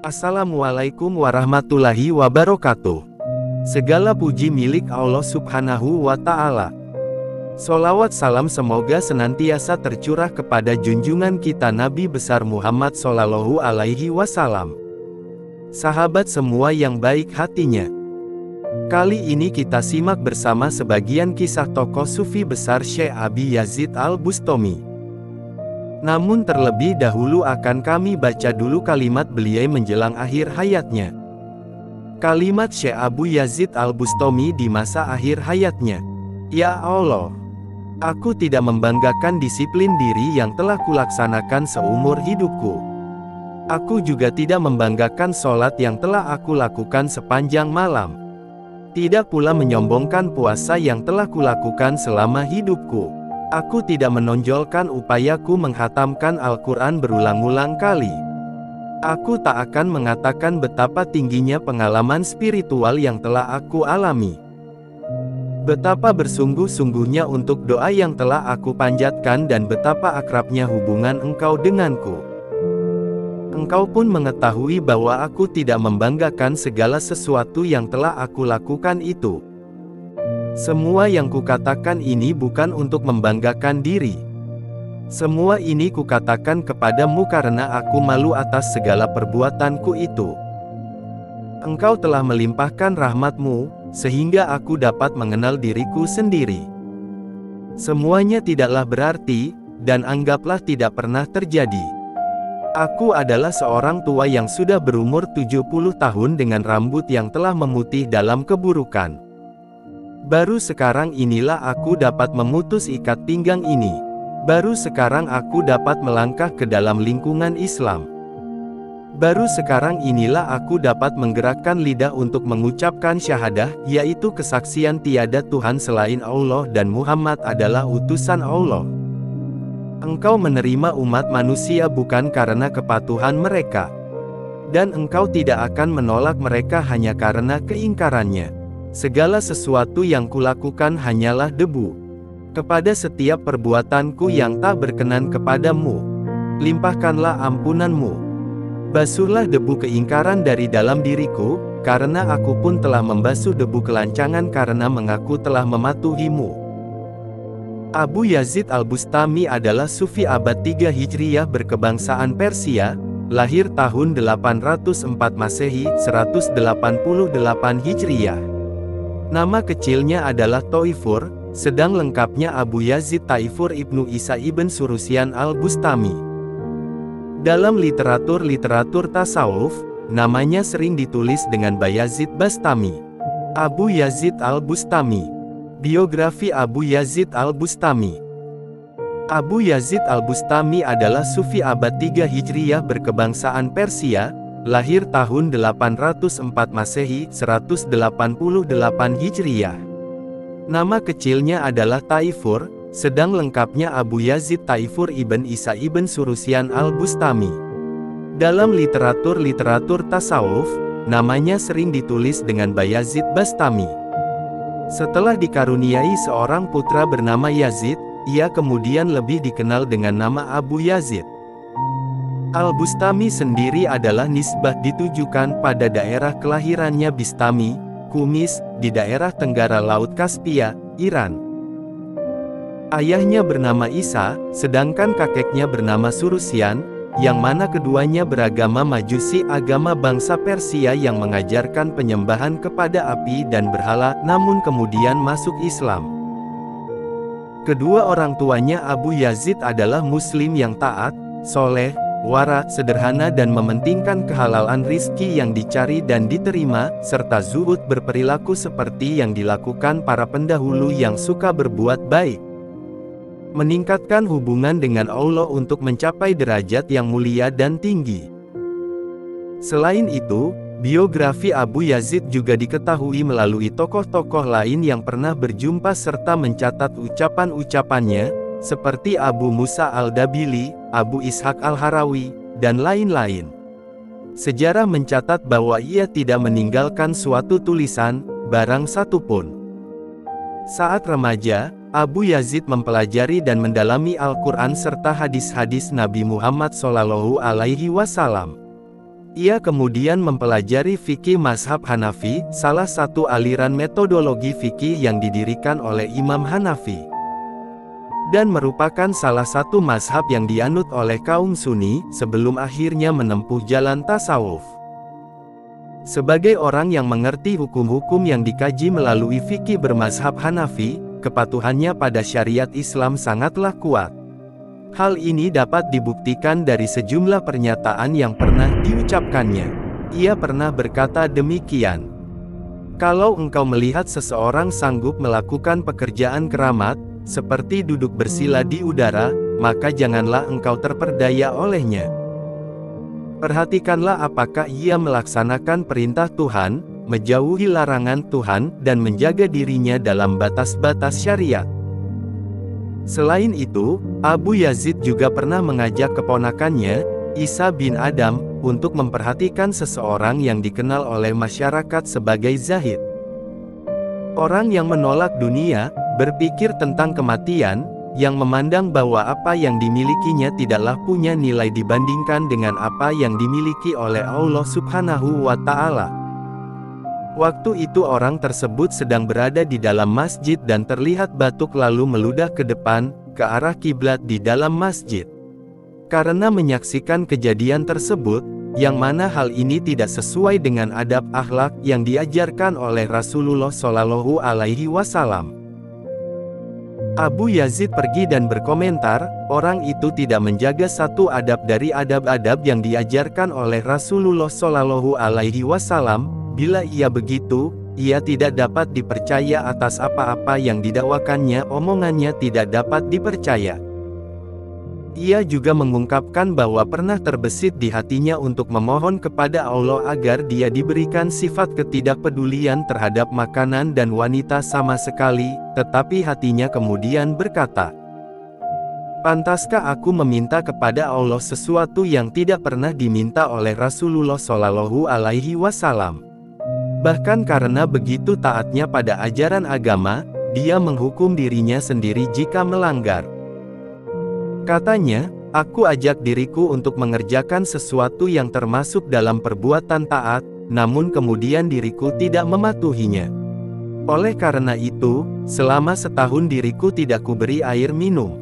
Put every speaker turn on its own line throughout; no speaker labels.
Assalamualaikum warahmatullahi wabarakatuh. Segala puji milik Allah Subhanahu wa Ta'ala. Sholawat salam semoga senantiasa tercurah kepada junjungan kita Nabi besar Muhammad Sallallahu Alaihi Wasallam. Sahabat semua yang baik hatinya. Kali ini kita simak bersama sebagian kisah tokoh sufi besar Syekh Abi Yazid Al-Bustami. Namun terlebih dahulu akan kami baca dulu kalimat beliau menjelang akhir hayatnya. Kalimat Syekh Abu Yazid Al-Bustami di masa akhir hayatnya. Ya Allah, aku tidak membanggakan disiplin diri yang telah kulaksanakan seumur hidupku. Aku juga tidak membanggakan sholat yang telah aku lakukan sepanjang malam. Tidak pula menyombongkan puasa yang telah kulakukan selama hidupku. Aku tidak menonjolkan upayaku menghatamkan Al-Quran berulang-ulang kali. Aku tak akan mengatakan betapa tingginya pengalaman spiritual yang telah aku alami. Betapa bersungguh-sungguhnya untuk doa yang telah aku panjatkan dan betapa akrabnya hubungan engkau denganku. Engkau pun mengetahui bahwa aku tidak membanggakan segala sesuatu yang telah aku lakukan itu. Semua yang kukatakan ini bukan untuk membanggakan diri. Semua ini kukatakan kepadamu karena aku malu atas segala perbuatanku itu. Engkau telah melimpahkan rahmatmu, sehingga aku dapat mengenal diriku sendiri. Semuanya tidaklah berarti, dan anggaplah tidak pernah terjadi. Aku adalah seorang tua yang sudah berumur 70 tahun dengan rambut yang telah memutih dalam keburukan. Baru sekarang inilah aku dapat memutus ikat pinggang ini. Baru sekarang aku dapat melangkah ke dalam lingkungan Islam. Baru sekarang inilah aku dapat menggerakkan lidah untuk mengucapkan syahadah, yaitu kesaksian tiada Tuhan selain Allah dan Muhammad adalah utusan Allah. Engkau menerima umat manusia bukan karena kepatuhan mereka. Dan engkau tidak akan menolak mereka hanya karena keingkarannya. Segala sesuatu yang kulakukan hanyalah debu. Kepada setiap perbuatanku yang tak berkenan kepadamu, limpahkanlah ampunanmu. Basuhlah debu keingkaran dari dalam diriku, karena aku pun telah membasuh debu kelancangan karena mengaku telah mematuhimu. Abu Yazid Al-Bustami adalah sufi abad 3 Hijriyah berkebangsaan Persia, lahir tahun 804 Masehi, 188 Hijriyah. Nama kecilnya adalah Taifur, sedang lengkapnya Abu Yazid Taifur ibnu Isa ibn Surusyan Al-Bustami. Dalam literatur tasawuf, namanya sering ditulis dengan Bayazid Bastami. Abu Yazid Al-Bustami. Biografi Abu Yazid Al-Bustami. Abu Yazid Al-Bustami adalah sufi abad 3 Hijriyah berkebangsaan Persia, lahir tahun 804 Masehi, 188 Hijriyah. Nama kecilnya adalah Taifur, sedang lengkapnya Abu Yazid Taifur ibn Isa ibn Surusyan Al-Bustami. Dalam literatur tasawuf, namanya sering ditulis dengan Bayazid Bastami. Setelah dikaruniai seorang putra bernama Yazid, ia kemudian lebih dikenal dengan nama Abu Yazid. Al-Bustami sendiri adalah nisbah ditujukan pada daerah kelahirannya Bistami, Kumis, di daerah Tenggara Laut Kaspia, Iran. Ayahnya bernama Isa, sedangkan kakeknya bernama Surusyan, yang mana keduanya beragama Majusi, agama bangsa Persia yang mengajarkan penyembahan kepada api dan berhala, namun kemudian masuk Islam. Kedua orang tuanya Abu Yazid adalah Muslim yang taat, soleh, wara, sederhana dan mementingkan kehalalan rizki yang dicari dan diterima, serta zuhud berperilaku seperti yang dilakukan para pendahulu yang suka berbuat baik. Meningkatkan hubungan dengan Allah untuk mencapai derajat yang mulia dan tinggi. Selain itu, biografi Abu Yazid juga diketahui melalui tokoh-tokoh lain yang pernah berjumpa serta mencatat ucapan-ucapannya, seperti Abu Musa Al-Dabili, Abu Ishaq Al-Harawi, dan lain-lain. Sejarah mencatat bahwa ia tidak meninggalkan suatu tulisan, barang satupun. Saat remaja, Abu Yazid mempelajari dan mendalami Al-Quran serta hadis-hadis Nabi Muhammad SAW. Ia kemudian mempelajari fikih mazhab Hanafi, salah satu aliran metodologi fikih yang didirikan oleh Imam Hanafi, dan merupakan salah satu mazhab yang dianut oleh kaum Sunni, sebelum akhirnya menempuh jalan tasawuf. Sebagai orang yang mengerti hukum-hukum yang dikaji melalui fikih bermazhab Hanafi, kepatuhannya pada syariat Islam sangatlah kuat. Hal ini dapat dibuktikan dari sejumlah pernyataan yang pernah diucapkannya. Ia pernah berkata demikian, "Kalau engkau melihat seseorang sanggup melakukan pekerjaan keramat, seperti duduk bersila di udara, maka janganlah engkau terperdaya olehnya. Perhatikanlah apakah ia melaksanakan perintah Tuhan, menjauhi larangan Tuhan, dan menjaga dirinya dalam batas-batas syariat." Selain itu, Abu Yazid juga pernah mengajak keponakannya, Isa bin Adam, untuk memperhatikan seseorang yang dikenal oleh masyarakat sebagai zahid. Orang yang menolak dunia, berpikir tentang kematian, yang memandang bahwa apa yang dimilikinya tidaklah punya nilai dibandingkan dengan apa yang dimiliki oleh Allah Subhanahu wa Ta'ala. Waktu itu orang tersebut sedang berada di dalam masjid dan terlihat batuk lalu meludah ke depan, ke arah kiblat di dalam masjid. Karena menyaksikan kejadian tersebut, yang mana hal ini tidak sesuai dengan adab akhlak yang diajarkan oleh Rasulullah Shallallahu Alaihi Wasallam, Abu Yazid pergi dan berkomentar, orang itu tidak menjaga satu adab dari adab-adab yang diajarkan oleh Rasulullah Shallallahu Alaihi Wasallam. Bila ia begitu, ia tidak dapat dipercaya atas apa-apa yang didakwakannya, omongannya tidak dapat dipercaya. Ia juga mengungkapkan bahwa pernah terbesit di hatinya untuk memohon kepada Allah agar dia diberikan sifat ketidakpedulian terhadap makanan dan wanita sama sekali, tetapi hatinya kemudian berkata, "Pantaskah aku meminta kepada Allah sesuatu yang tidak pernah diminta oleh Rasulullah Shallallahu Alaihi Wasallam?" Bahkan karena begitu taatnya pada ajaran agama, dia menghukum dirinya sendiri jika melanggar. Katanya, "Aku ajak diriku untuk mengerjakan sesuatu yang termasuk dalam perbuatan taat, namun kemudian diriku tidak mematuhinya. Oleh karena itu, selama setahun diriku tidak kuberi air minum."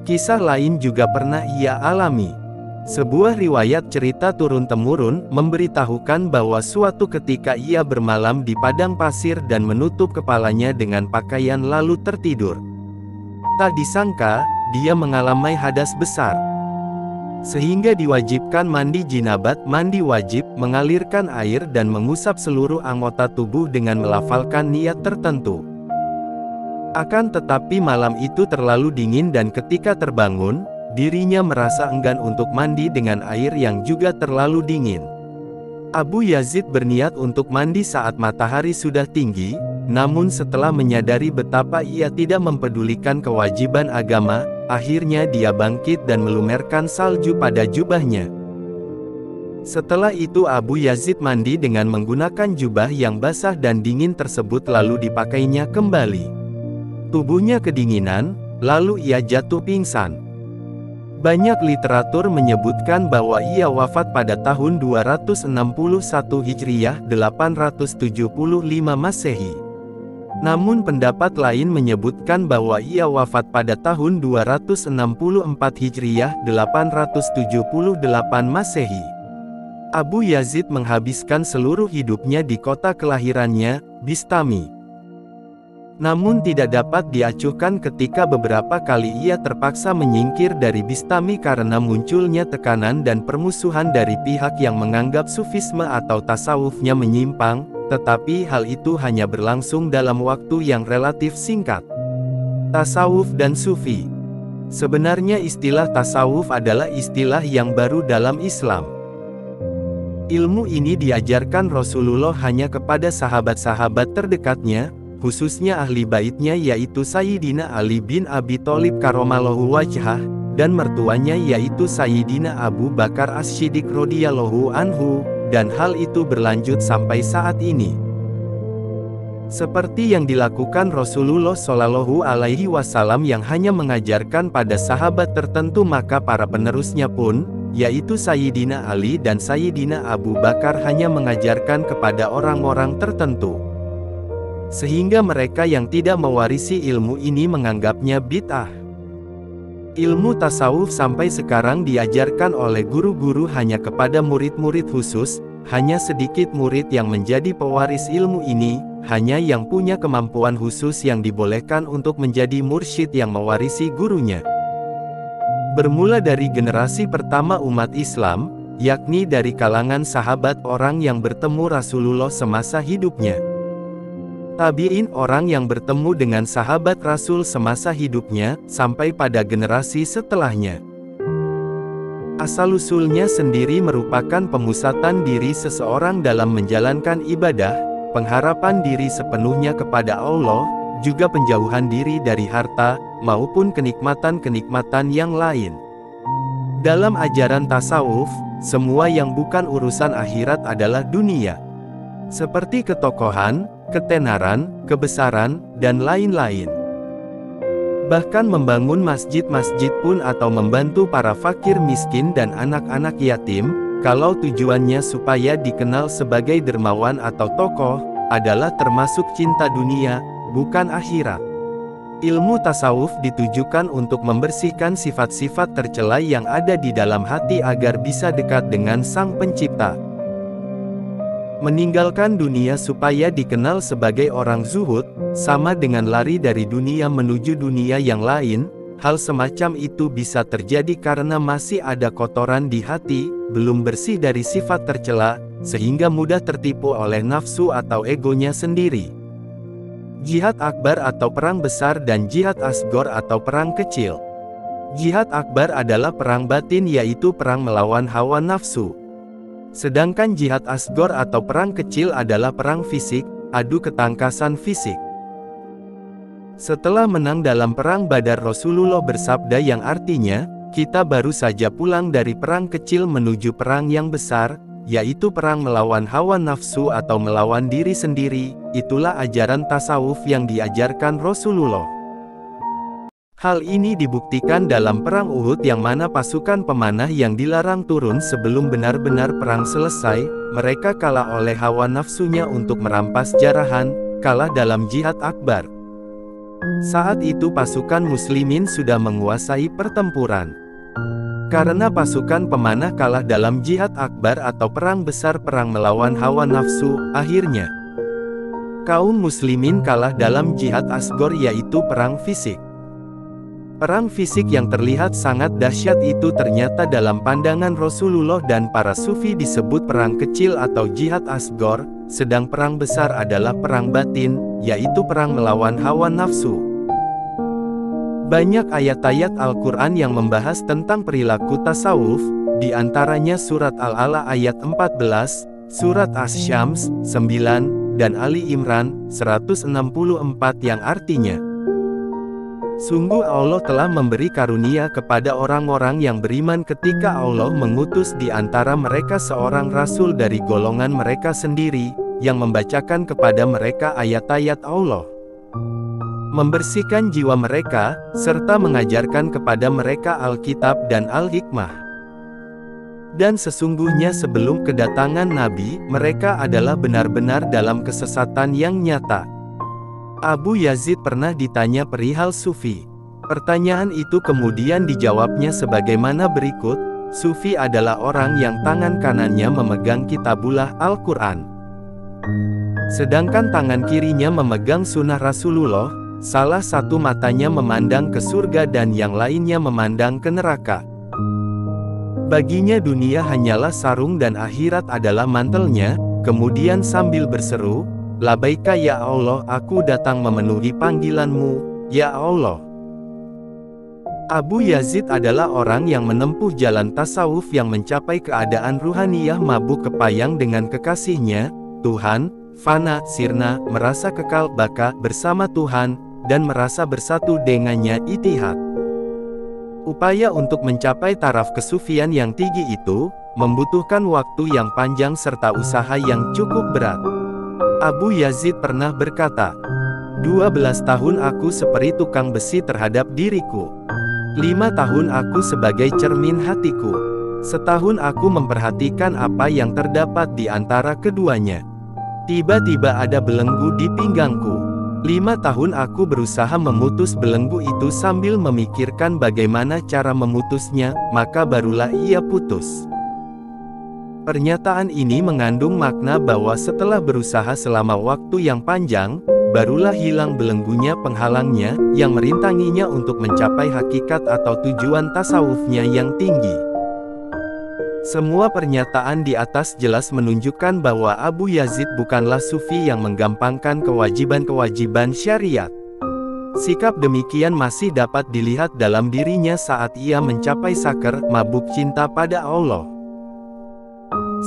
Kisah lain juga pernah ia alami. Sebuah riwayat cerita turun-temurun memberitahukan bahwa suatu ketika ia bermalam di padang pasir dan menutup kepalanya dengan pakaian lalu tertidur. Tak disangka, dia mengalami hadas besar, sehingga diwajibkan mandi jinabat. Mandi wajib, mengalirkan air dan mengusap seluruh anggota tubuh dengan melafalkan niat tertentu. Akan tetapi malam itu terlalu dingin dan ketika terbangun, dirinya merasa enggan untuk mandi dengan air yang juga terlalu dingin. Abu Yazid berniat untuk mandi saat matahari sudah tinggi, namun setelah menyadari betapa ia tidak mempedulikan kewajiban agama, akhirnya dia bangkit dan melumerkan salju pada jubahnya. Setelah itu Abu Yazid mandi dengan menggunakan jubah yang basah dan dingin tersebut lalu dipakainya kembali. Tubuhnya kedinginan, lalu ia jatuh pingsan. Banyak literatur menyebutkan bahwa ia wafat pada tahun 261 Hijriyah 875 Masehi. Namun pendapat lain menyebutkan bahwa ia wafat pada tahun 264 Hijriyah 878 Masehi. Abu Yazid menghabiskan seluruh hidupnya di kota kelahirannya, Bistami. Namun tidak dapat diacuhkan ketika beberapa kali ia terpaksa menyingkir dari Bistami karena munculnya tekanan dan permusuhan dari pihak yang menganggap sufisme atau tasawufnya menyimpang, tetapi hal itu hanya berlangsung dalam waktu yang relatif singkat. Tasawuf dan Sufi. Sebenarnya istilah tasawuf adalah istilah yang baru dalam Islam. Ilmu ini diajarkan Rasulullah hanya kepada sahabat-sahabat terdekatnya, khususnya ahli baitnya yaitu Sayyidina Ali bin Abi Thalib karramallahu wajhah, dan mertuanya yaitu Sayyidina Abu Bakar As-Siddiq radhiyallahu anhu, dan hal itu berlanjut sampai saat ini. Seperti yang dilakukan Rasulullah Shallallahu Alaihi Wasallam yang hanya mengajarkan pada sahabat tertentu, maka para penerusnya pun, yaitu Sayyidina Ali dan Sayyidina Abu Bakar hanya mengajarkan kepada orang-orang tertentu. Sehingga mereka yang tidak mewarisi ilmu ini menganggapnya bid'ah. Ilmu tasawuf sampai sekarang diajarkan oleh guru-guru hanya kepada murid-murid khusus, hanya sedikit murid yang menjadi pewaris ilmu ini, hanya yang punya kemampuan khusus yang dibolehkan untuk menjadi mursyid yang mewarisi gurunya. Bermula dari generasi pertama umat Islam, yakni dari kalangan sahabat orang yang bertemu Rasulullah semasa hidupnya. Tabi'in orang yang bertemu dengan sahabat Rasul semasa hidupnya, sampai pada generasi setelahnya. Asal-usulnya sendiri merupakan pemusatan diri seseorang dalam menjalankan ibadah, pengharapan diri sepenuhnya kepada Allah, juga penjauhan diri dari harta, maupun kenikmatan-kenikmatan yang lain. Dalam ajaran tasawuf, semua yang bukan urusan akhirat adalah dunia. Seperti ketokohan, ketenaran, kebesaran, dan lain-lain. Bahkan membangun masjid-masjid pun atau membantu para fakir miskin dan anak-anak yatim, kalau tujuannya supaya dikenal sebagai dermawan atau tokoh, adalah termasuk cinta dunia, bukan akhirat. Ilmu tasawuf ditujukan untuk membersihkan sifat-sifat tercela yang ada di dalam hati agar bisa dekat dengan Sang Pencipta. Meninggalkan dunia supaya dikenal sebagai orang zuhud, sama dengan lari dari dunia menuju dunia yang lain. Hal semacam itu bisa terjadi karena masih ada kotoran di hati, belum bersih dari sifat tercela, sehingga mudah tertipu oleh nafsu atau egonya sendiri. Jihad akbar atau perang besar dan jihad asgor atau perang kecil. Jihad akbar adalah perang batin, yaitu perang melawan hawa nafsu. Sedangkan jihad asgor atau perang kecil adalah perang fisik, adu ketangkasan fisik. Setelah menang dalam perang Badar, Rasulullah bersabda yang artinya, kita baru saja pulang dari perang kecil menuju perang yang besar, yaitu perang melawan hawa nafsu atau melawan diri sendiri. Itulah ajaran tasawuf yang diajarkan Rasulullah. Hal ini dibuktikan dalam perang Uhud yang mana pasukan pemanah yang dilarang turun sebelum benar-benar perang selesai, mereka kalah oleh hawa nafsunya untuk merampas jarahan, kalah dalam jihad akbar. Saat itu pasukan muslimin sudah menguasai pertempuran. Karena pasukan pemanah kalah dalam jihad akbar atau perang besar, perang melawan hawa nafsu, akhirnya kaum muslimin kalah dalam jihad asgor, yaitu perang fisik. Perang fisik yang terlihat sangat dahsyat itu ternyata dalam pandangan Rasulullah dan para sufi disebut perang kecil atau jihad asgor, sedang perang besar adalah perang batin, yaitu perang melawan hawa nafsu. Banyak ayat-ayat Al-Quran yang membahas tentang perilaku tasawuf, di antaranya surat Al-Ala ayat 14, surat Asy-Syams 9, dan Ali Imran 164 yang artinya, sungguh Allah telah memberi karunia kepada orang-orang yang beriman ketika Allah mengutus di antara mereka seorang rasul dari golongan mereka sendiri, yang membacakan kepada mereka ayat-ayat Allah, membersihkan jiwa mereka, serta mengajarkan kepada mereka Alkitab dan Al-Hikmah. Dan sesungguhnya sebelum kedatangan Nabi, mereka adalah benar-benar dalam kesesatan yang nyata. Abu Yazid pernah ditanya perihal sufi. Pertanyaan itu kemudian dijawabnya sebagaimana berikut, sufi adalah orang yang tangan kanannya memegang kitabullah Al-Quran, sedangkan tangan kirinya memegang sunnah Rasulullah, salah satu matanya memandang ke surga dan yang lainnya memandang ke neraka. Baginya dunia hanyalah sarung dan akhirat adalah mantelnya, kemudian sambil berseru, "Labaika ya Allah, aku datang memenuhi panggilanmu, ya Allah." Abu Yazid adalah orang yang menempuh jalan tasawuf yang mencapai keadaan ruhaniyah mabuk kepayang dengan kekasihnya, Tuhan, fana, sirna, merasa kekal baka bersama Tuhan, dan merasa bersatu dengannya itihad. Upaya untuk mencapai taraf kesufian yang tinggi itu, membutuhkan waktu yang panjang serta usaha yang cukup berat. Abu Yazid pernah berkata, 12 tahun aku seperti tukang besi terhadap diriku. 5 tahun aku sebagai cermin hatiku. Setahun aku memperhatikan apa yang terdapat di antara keduanya. Tiba-tiba ada belenggu di pinggangku. 5 tahun aku berusaha memutus belenggu itu sambil memikirkan bagaimana cara memutusnya, maka barulah ia putus. Pernyataan ini mengandung makna bahwa setelah berusaha selama waktu yang panjang, barulah hilang belenggunya penghalangnya, yang merintanginya untuk mencapai hakikat atau tujuan tasawufnya yang tinggi. Semua pernyataan di atas jelas menunjukkan bahwa Abu Yazid bukanlah sufi yang menggampangkan kewajiban-kewajiban syariat. Sikap demikian masih dapat dilihat dalam dirinya saat ia mencapai sakar, mabuk cinta pada Allah.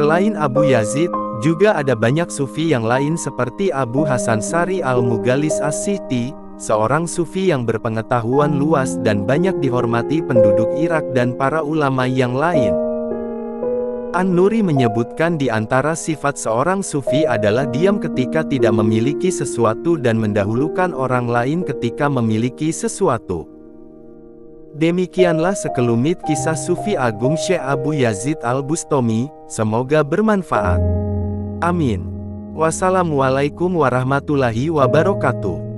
Selain Abu Yazid, juga ada banyak sufi yang lain seperti Abu Hasan Sari al-Mughalis As-Sihti, seorang sufi yang berpengetahuan luas dan banyak dihormati penduduk Irak dan para ulama yang lain. An-Nuri menyebutkan di antara sifat seorang sufi adalah diam ketika tidak memiliki sesuatu dan mendahulukan orang lain ketika memiliki sesuatu. Demikianlah sekelumit kisah Sufi Agung Syekh Abu Yazid Al-Bustami, semoga bermanfaat. Amin. Wassalamualaikum warahmatullahi wabarakatuh.